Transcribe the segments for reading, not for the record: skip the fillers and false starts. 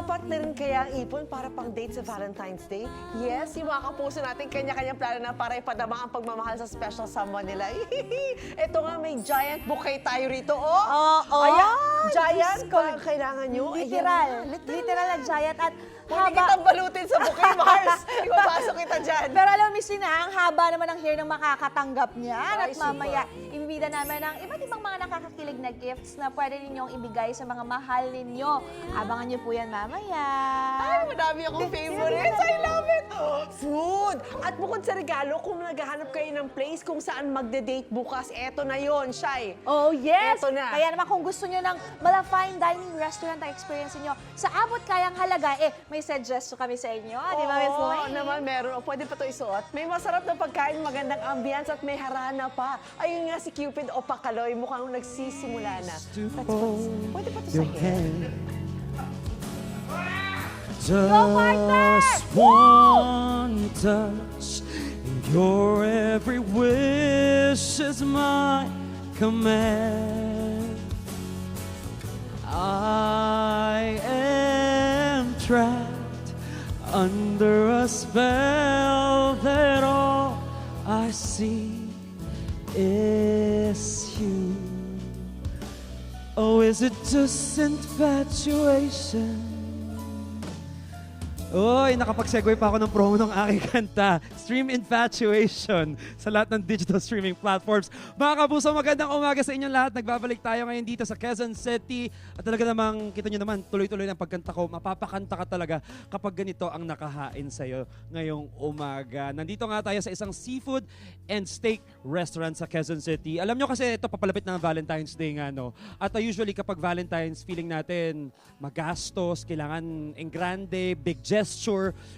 Sapat na rin kaya ang ipon para pang date sa Valentine's Day? Yes, yung mga kapuso natin, kanya-kanyang plano na para ipadama ang pagmamahal sa special someone nila. Ito nga, may giant bouquet tayo rito, oh! Oo. Ayan, giant Diyos ko. ba ang kailangan nyo? Literal. Ayan, Literal na giant. At Pwede kitang balutin sa bouquet, Mars. Ipapasok kita dyan. Pero alam mo, Miss Tina, ang haba naman ng hair ng makakatanggap niyan. Ay, At mamaya, ibibida namin ng iba't ibang mga nakakakilig na gifts na pwede ninyong ibigay sa mga mahal ninyo. Abangan niyo po yan mamaya. Ay, madami akong favorites. I love it. Food. At bukod sa regalo, kung naghahanap kayo ng place kung saan magde-date bukas, eto na yon, Shai. Oh, yes! Eto na. Kaya naman kung gusto nyo ng mala fine dining restaurant na experience niyo sa abot kayang halaga, may suggestion kami sa inyo. Di ba, Miss Oo, Wayne? naman meron. O, pwede pa ito isuot. May masarap na pagkain, magandang ambience at may harana pa. Ayun nga si Cupid o Pakaloy, mukhang nagsisimula na. Pwede pa ito sa hair. Just one touch, and your every wish is my command. I am trapped under a spell that all I see is you. Oh, is it just infatuation? Oy, nakapag-segue pa ako ng promo ng aking kanta, Stream Infatuation, sa lahat ng digital streaming platforms. Mga kapuso, magandang umaga sa inyong lahat. Nagbabalik tayo ngayon dito sa Quezon City. At talaga namang, kita nyo naman, tuloy-tuloy ng pagkanta ko. Mapapakanta ka talaga kapag ganito ang nakahain sa'yo ngayong umaga. Nandito nga tayo sa isang seafood and steak restaurant sa Quezon City. Alam nyo kasi ito, papalapit ng Valentine's Day nga, no? At usually kapag Valentine's, feeling natin magastos, kailangan en grande, big gesture.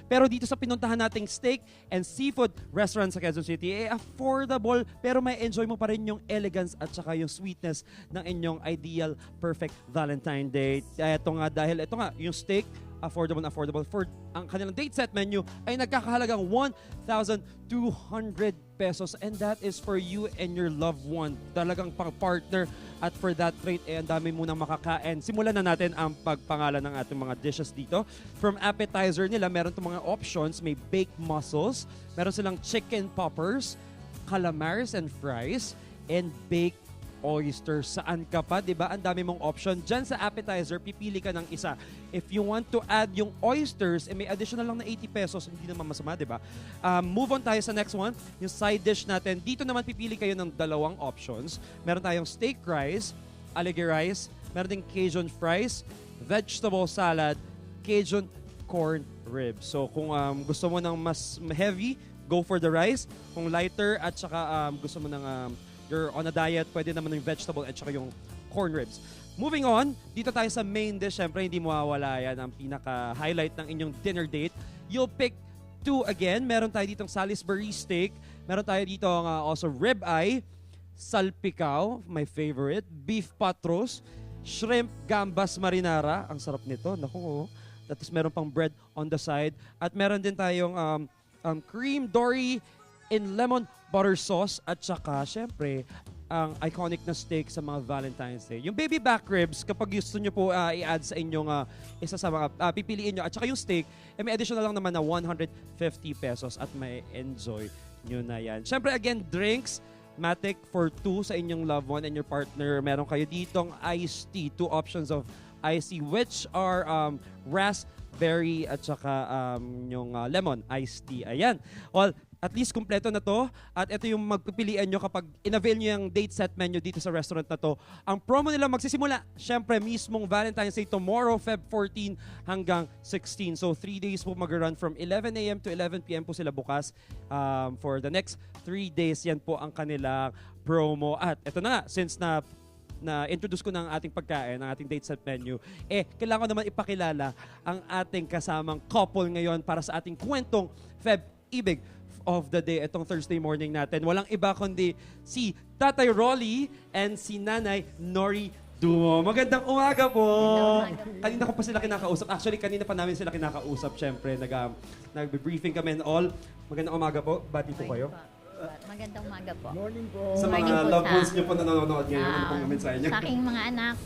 Pero dito sa pinuntahan nating steak and seafood restaurant sa Quezon City, affordable pero may enjoy mo pa rin yung elegance at saka yung sweetness ng inyong ideal perfect Valentine Day. Ito nga dahil ito nga yung steak affordable for ang kanilang date set menu ay nagkakahalagang 1,200 pesos and that is for you and your loved one. Talagang pang-partner at for that rate, ang dami munang makakain. Simulan na natin ang pagpangalan ng ating mga dishes dito. From appetizer nila, meron itong mga options. May baked mussels, meron silang chicken poppers, calamars and fries, and baked oysters. Saan ka pa, di ba? Ang dami mong option. Diyan sa appetizer, pipili ka ng isa. If you want to add yung oysters, may additional lang na 80 pesos. Hindi naman masama, di ba? Move on tayo sa next one. Yung side dish natin. Dito naman pipili kayo ng dalawang options. Meron tayong steak rice, alligator rice, meron ding Cajun fries, vegetable salad, Cajun corn ribs. So kung gusto mo ng mas heavy, go for the rice. Kung lighter at saka gusto mo ng you're on a diet, pwede naman yung vegetable at saka yung corn ribs. Moving on, dito tayo sa main dish. Siyempre, hindi mawawala yan ang pinaka-highlight ng inyong dinner date. You'll pick two again. Meron tayo ditong Salisbury steak. Meron tayo dito also ribeye, salpicao, my favorite, beef patros, shrimp gambas marinara. Ang sarap nito. Naku, tapos meron pang bread on the side. At meron din tayong cream dory in lemon butter sauce at saka, syempre, ang iconic na steak sa mga Valentine's Day. Yung baby back ribs, kapag gusto nyo po i-add sa inyong isa sa mga pipiliin nyo, at saka yung steak, may additional lang naman na 150 pesos at may enjoy nyo na yan. Syempre, again, drinks, Matic for two sa inyong loved one and your partner. Meron kayo ditong iced tea, two options of iced tea, which are raspberry at saka yung lemon iced tea. Ayan. Well, at least kumpleto na to. At ito yung magpipilian nyo kapag in-avail nyo yung date set menu dito sa restaurant na to. Ang promo nila magsisimula, syempre, mismong Valentine's Day tomorrow, Feb 14 hanggang 16. So, 3 days po mag-run from 11 a.m. to 11 p.m. po sila bukas. For the next 3 days, yan po ang kanilang promo. At ito na nga, since na-introduce ko ng ating pagkain, ng ating date set menu, kailangan ko naman ipakilala ang ating kasamang couple ngayon para sa ating kwentong Feb Ibig of the day, itong Thursday morning natin. Walang iba kundi si Tatay Rolly and si Nanay Nori Dumo. Magandang umaga po! Kanina ko pa sila kinakausap. Actually, kanina pa namin sila kinakausap. Siyempre, nag-briefing kami and all. Magandang umaga po. Bati po kayo. Magandang umaga po. Sa mga loved ones niyo po na nanonood ngayon, ano pong mensahe niyo? Sa aking mga anak,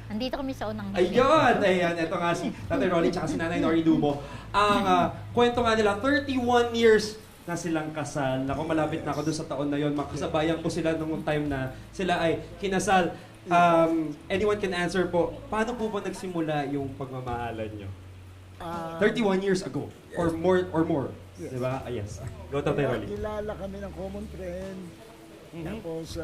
Nandito kami sa unang Ayun! Ayan, ito nga si Tatay Rolly tsaka si Nanay Nori Dumo. Ang kwento nga nila, 31 years na silang kasal. Naku, malapit na ako doon sa taon na yon. Makasabayan ko sila nung time na sila ay kinasal. Anyone can answer po, paano po ba nagsimula yung pagmamahalan nyo? 31 years ago or more. Yes. Diba? Yes. Go, Tatay Rolly. Kilala kami ng common friend. Tapos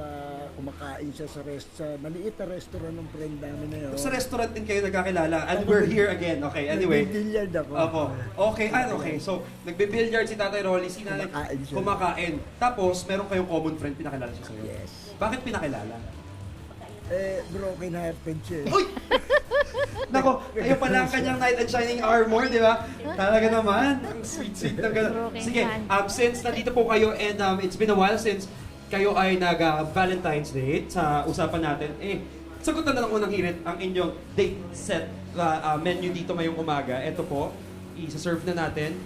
kumakain siya sa maliit na restaurant ng friend namin na yun. Sa restaurant din kayo nagkakilala and we're here again. Okay, anyway. Nag-billiard ako. Opo. Okay, okay. So, nagbe-billiard si Tatay Rolly, si Nanay Kumakain siya. kumakain. Tapos, meron kayong common friend, pinakilala siya sa'yo. Yes. Bakit pinakilala? Broken hearted siya. Uy! Nako, kayo pala ang kanyang knight and shining armor, di ba? Talaga naman. Ang sweet-sweet ng gano'n. Broken Sige, hand. since nandito po kayo and it's been a while since kayo ay nag-Valentine's date sa usapan natin, sagutan na lang unang hirit ang inyong date set menu dito ngayong umaga. Ito po, isa-serve na natin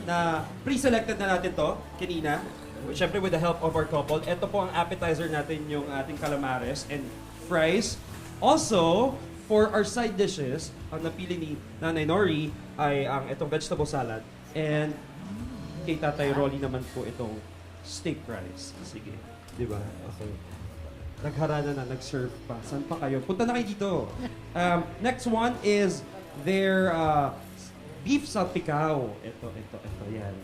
na pre-selected na natin to kanina. Siyempre with the help of our couple. Ito po ang appetizer natin, yung ating calamares and fries. Also, for our side dishes, ang napili ni Nanay Nori ay ang itong vegetable salad. And kay Tatay Rolly naman po itong steak rice. Sige, di ba? Okay. Nagharana na, nag-serve pa. Saan pa kayo? Punta na kayo dito. Next one is their beef salpicao. Ito, yan.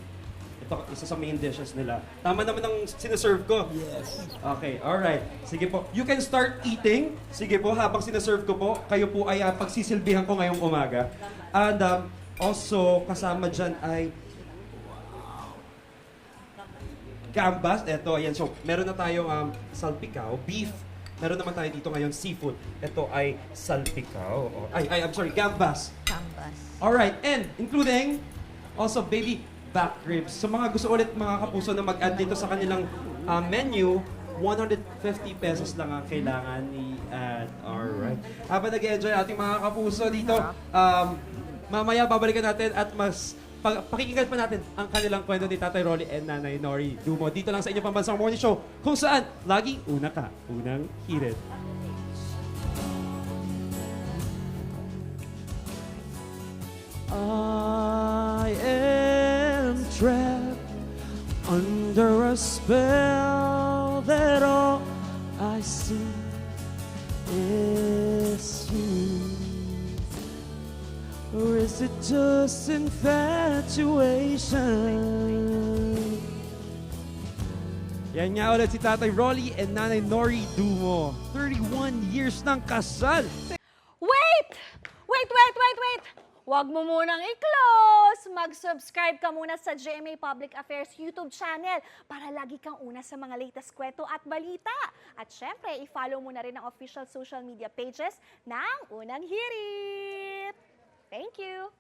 Ito, isa sa main dishes nila. Tama naman ang sinaserve ko. Yes. Okay, alright. Sige po. You can start eating. Sige po, habang sinaserve ko po, kayo po ay pagsisilbihan ko ngayong umaga. And also, kasama dyan ay gambas. Ito, ayan. So, meron na tayong salpicao, beef. Meron naman tayo dito ngayon, seafood. Ito ay salpicao. I'm sorry, gambas. Canvas. Alright, and including also baby back ribs. So mga gusto ulit mga kapuso na mag-add dito sa kanilang menu, 150 pesos lang ang kailangan i-add. Alright. Habang nag-enjoy ating mga kapuso dito, mamaya babalikan natin at mas pakikinggan pa natin ang kanilang kwento ni Tatay Rolly and Nanay Nori Dumo. Dito lang sa inyong Pambansang Morning Show kung saan laging una ka, unang hirit. I am trapped under a spell that all I see is you. Or is it just infatuation? Yan nga ulit si Tatay Rolly and Nanay Nori Dumo. 31 years ng kasal. Wait! Huwag mo munang i-close! Mag-subscribe ka muna sa GMA Public Affairs YouTube channel para lagi kang una sa mga latest kwento at balita. At syempre, i-follow mo na rin ang official social media pages ng Unang Hirit. Thank you!